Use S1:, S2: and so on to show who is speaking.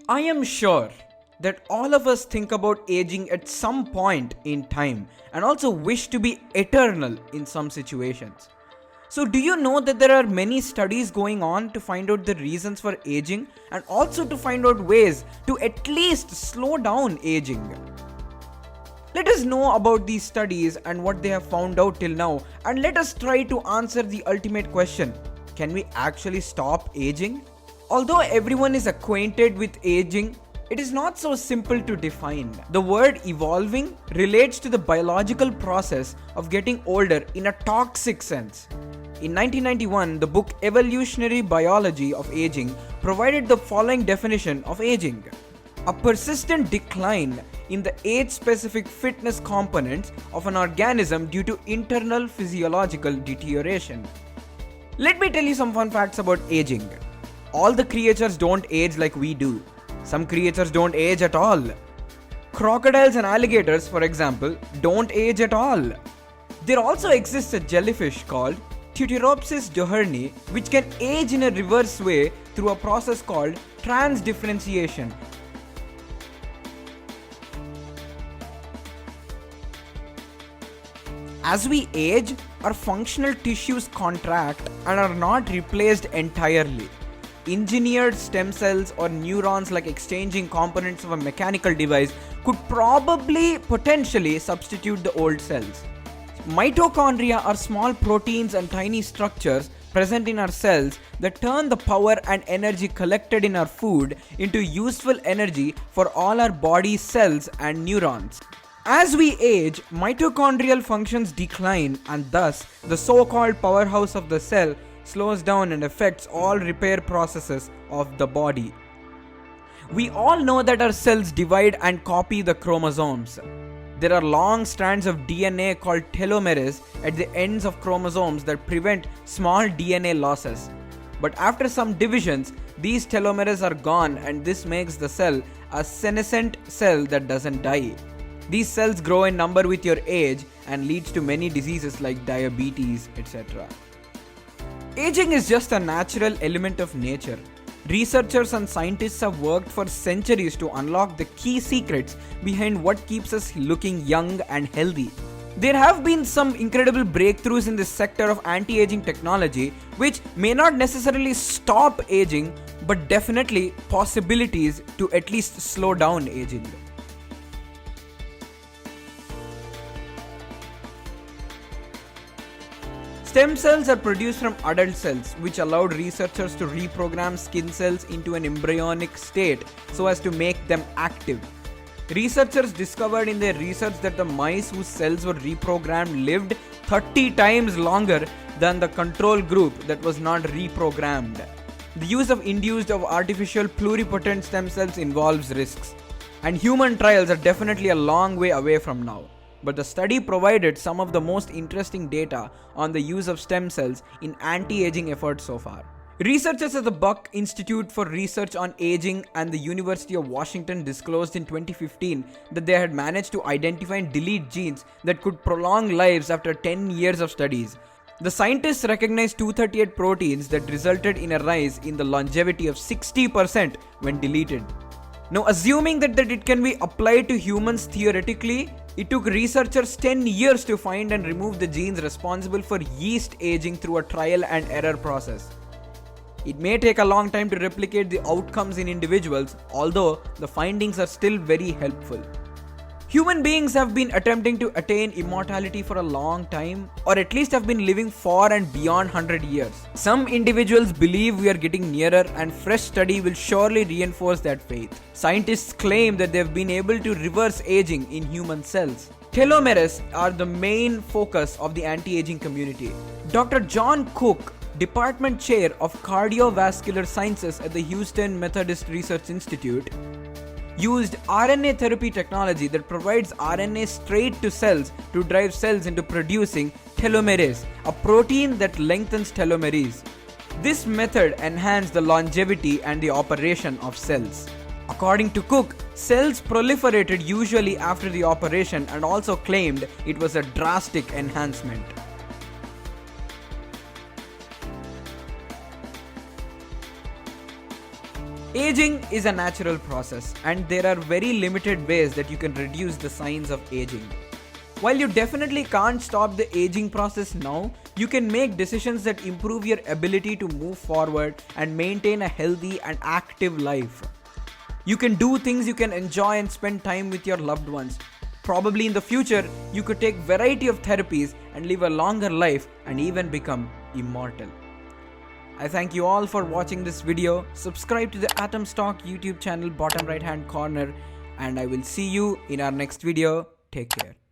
S1: I am sure that all of us think about aging at some point in time and also wish to be eternal in some situations. So, do you know that there are many studies going on to find out the reasons for aging and also to find out ways to at least slow down aging? Let us know about these studies and what they have found out till now, and let us try to answer the ultimate question: can we actually stop aging? Although everyone is acquainted with aging, it is not so simple to define. The word evolving relates to the biological process of getting older in a toxic sense. In 1991, the book Evolutionary Biology of Aging provided the following definition of aging: a persistent decline in the age-specific fitness components of an organism due to internal physiological deterioration. Let me tell you some fun facts about aging. All the creatures don't age like we do. Some creatures don't age at all. Crocodiles and alligators, for example, don't age at all. There also exists a jellyfish called Deuteropsis doherty, which can age in a reverse way through a process called transdifferentiation. As we age, our functional tissues contract and are not replaced entirely. Engineered stem cells or neurons, like exchanging components of a mechanical device, could potentially substitute the old cells. Mitochondria are small proteins and tiny structures present in our cells that turn the power and energy collected in our food into useful energy for all our body cells and neurons. As we age, mitochondrial functions decline, and thus the so-called powerhouse of the cell slows down and affects all repair processes of the body. We all know that our cells divide and copy the chromosomes. There are long strands of DNA called telomeres at the ends of chromosomes that prevent small DNA losses. But after some divisions, these telomeres are gone, and this makes the cell a senescent cell that doesn't die. These cells grow in number with your age and leads to many diseases like diabetes, etc. Aging is just a natural element of nature. Researchers and scientists have worked for centuries to unlock the key secrets behind what keeps us looking young and healthy. There have been some incredible breakthroughs in this sector of anti-aging technology, which may not necessarily stop aging, but definitely possibilities to at least slow down aging. Stem cells are produced from adult cells, which allowed researchers to reprogram skin cells into an embryonic state so as to make them active. Researchers discovered in their research that the mice whose cells were reprogrammed lived 30 times longer than the control group that was not reprogrammed. The use of induced or artificial pluripotent stem cells involves risks, and human trials are definitely a long way away from now. But the study provided some of the most interesting data on the use of stem cells in anti-aging efforts so far. Researchers at the Buck Institute for Research on Aging and the University of Washington disclosed in 2015 that they had managed to identify and delete genes that could prolong lives after 10 years of studies. The scientists recognized 238 proteins that resulted in a rise in the longevity of 60% when deleted. Now, assuming that it can be applied to humans theoretically, it took researchers 10 years to find and remove the genes responsible for yeast aging through a trial and error process. It may take a long time to replicate the outcomes in individuals, although the findings are still very helpful. Human beings have been attempting to attain immortality for a long time, or at least have been living for and beyond 100 years. Some individuals believe we are getting nearer, and fresh study will surely reinforce that faith. Scientists claim that they have been able to reverse aging in human cells. Telomeres are the main focus of the anti-aging community. Dr. John Cook, Department Chair of Cardiovascular Sciences at the Houston Methodist Research Institute, used RNA therapy technology that provides RNA straight to cells to drive cells into producing telomerase, a protein that lengthens telomeres. This method enhanced the longevity and the operation of cells. According to Cook, cells proliferated usually after the operation, and also claimed it was a drastic enhancement. Aging is a natural process, and there are very limited ways that you can reduce the signs of aging. While you definitely can't stop the aging process now, you can make decisions that improve your ability to move forward and maintain a healthy and active life. You can do things you can enjoy and spend time with your loved ones. Probably in the future, you could take variety of therapies and live a longer life and even become immortal. I thank you all for watching this video. Subscribe to the Atomstock YouTube channel bottom right hand corner, and I will see you in our next video. Take care.